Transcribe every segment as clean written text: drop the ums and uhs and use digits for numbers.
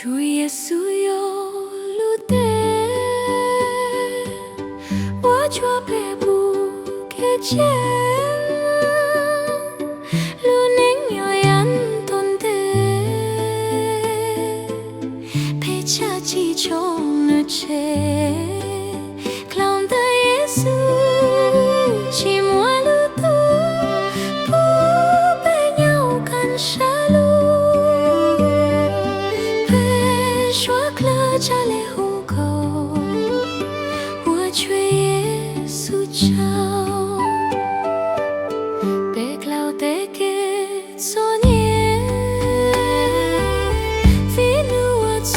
主耶稣有路的，我却被不给见，路能有人懂得，陪着几种的车，clown的耶稣，寂寞路途，不被鸟赶杀戮。家里户口，我却耶稣找，被老的给作孽，为奴我做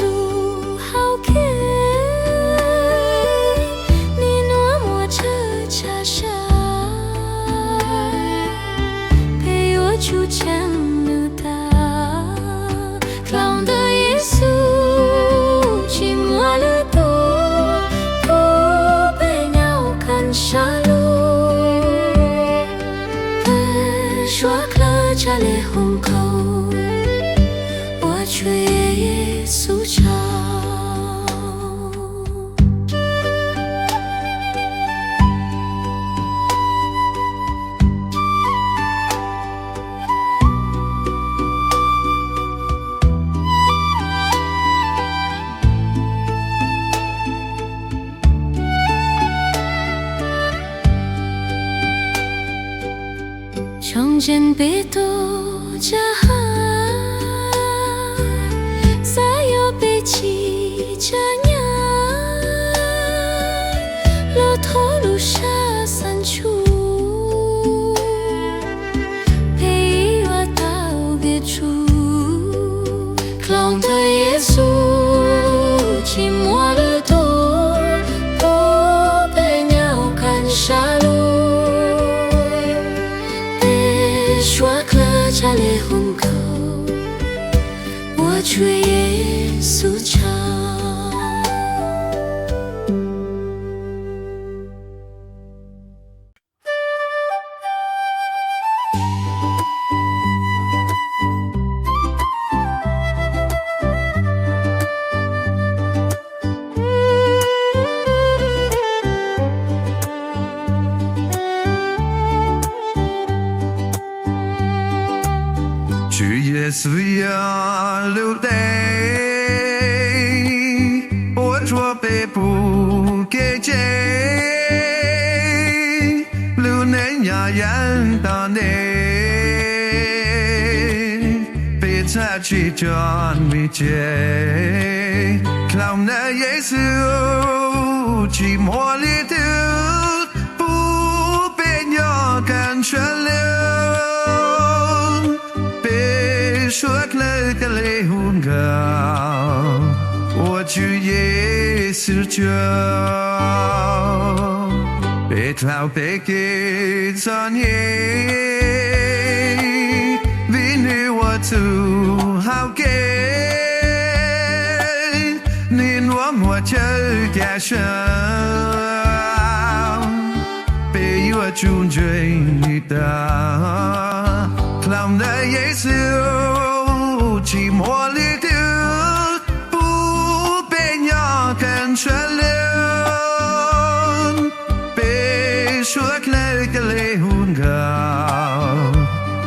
好看，你诺我这家乡，陪我出城路大，老的耶稣。家里户口，我却耶稣找。从前被多加害，再又被欺加压，路头路下三处，陪我到别处，clown的耶稣，寂寞了多，不被鸟赶杀戮。家里户口，我却耶稣找。耶稣呀，流泪，我若被不给接，流难呀人到你，被他去转迷结，靠那耶稣寂寞里头，不被鸟赶全流。说了个雷轰高，我去耶稣教，被老被给造孽，为你我做好给，你我就感受，被我尊重你的，老的耶稣。寂寞里头，不被鸟赶全流，被说了个雷轰高，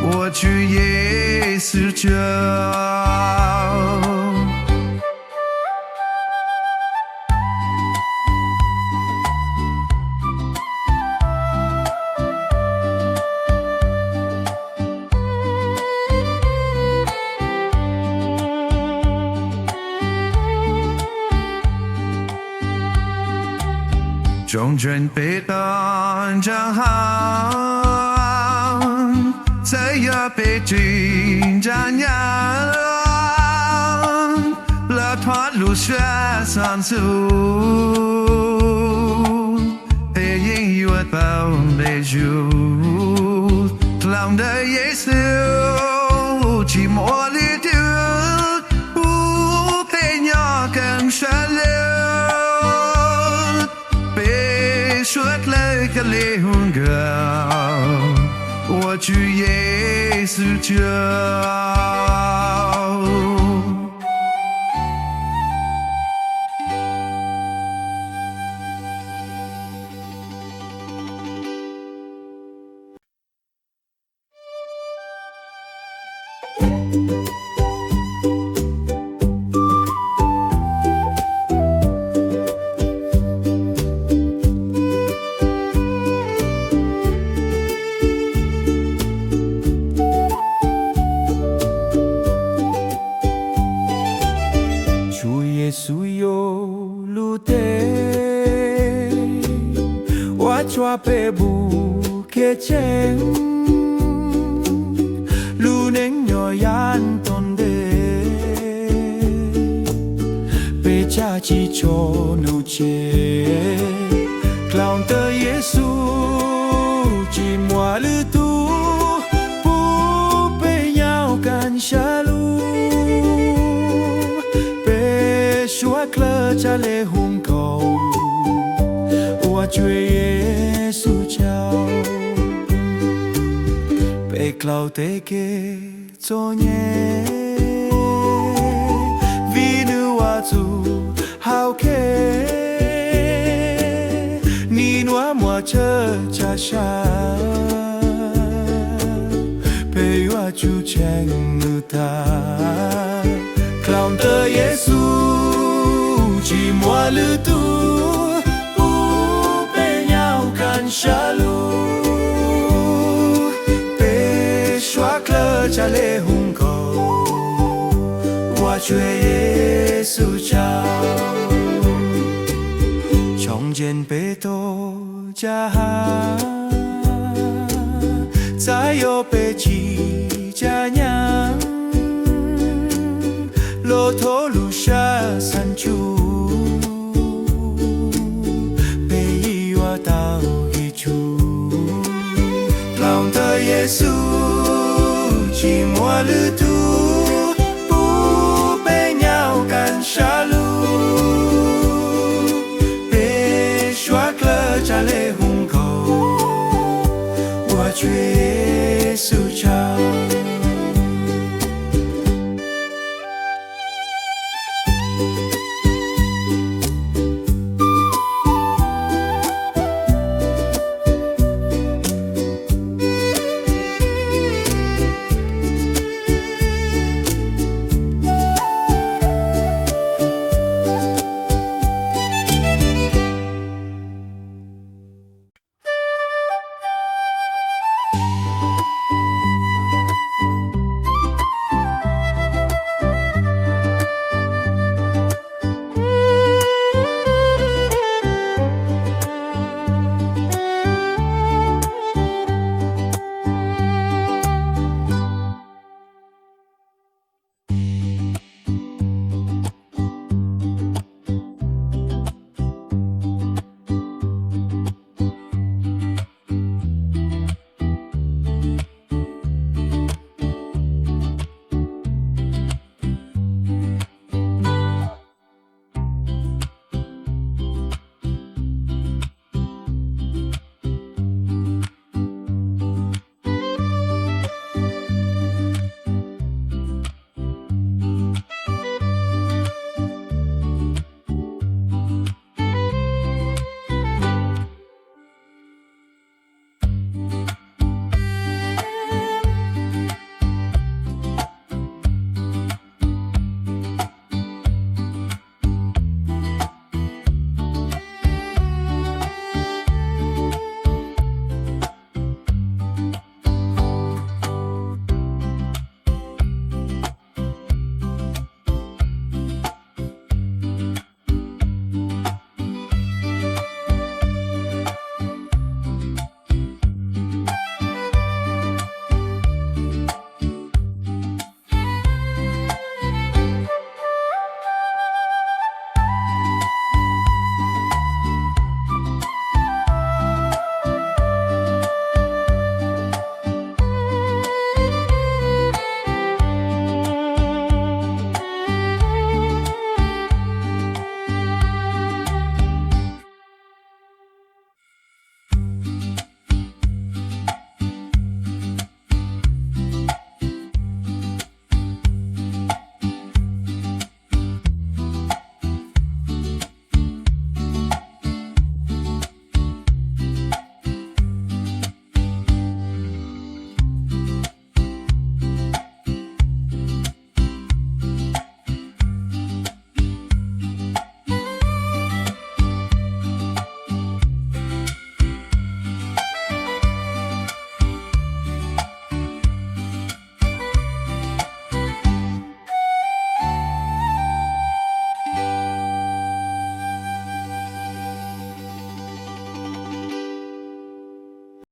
我去耶稣教。中准备当正好，再要被紧张样，了团路学上走，背影有包没住，浪的耶稣，个灵魂，我去耶稣家。Vajtswv ke cheng lu neng nhỏ yan ton de pe cha chi cho nu che clown te Yesu chỉ mua lư tu pu pe nhau can shalu pe shua kle cha le hung cầu Vajtswv Yexus chào pe clau te ke cho nhé vì nữ Vajtswv hao ke ni noa mua chơ cha sha pe Vajtswv cheng nữ ta clau te Yesu chỉ mua lư tu shalu pe shua kle cha le hung cầu Vajtswv Yexus chào trong gen pe to cha ha在有pe chi cha nhang lo to lu sha san chu Yesu chỉ mua lư tu pu pe nhau can shalu pe shua kle cha le hung cầu Vajtswv Yexus chào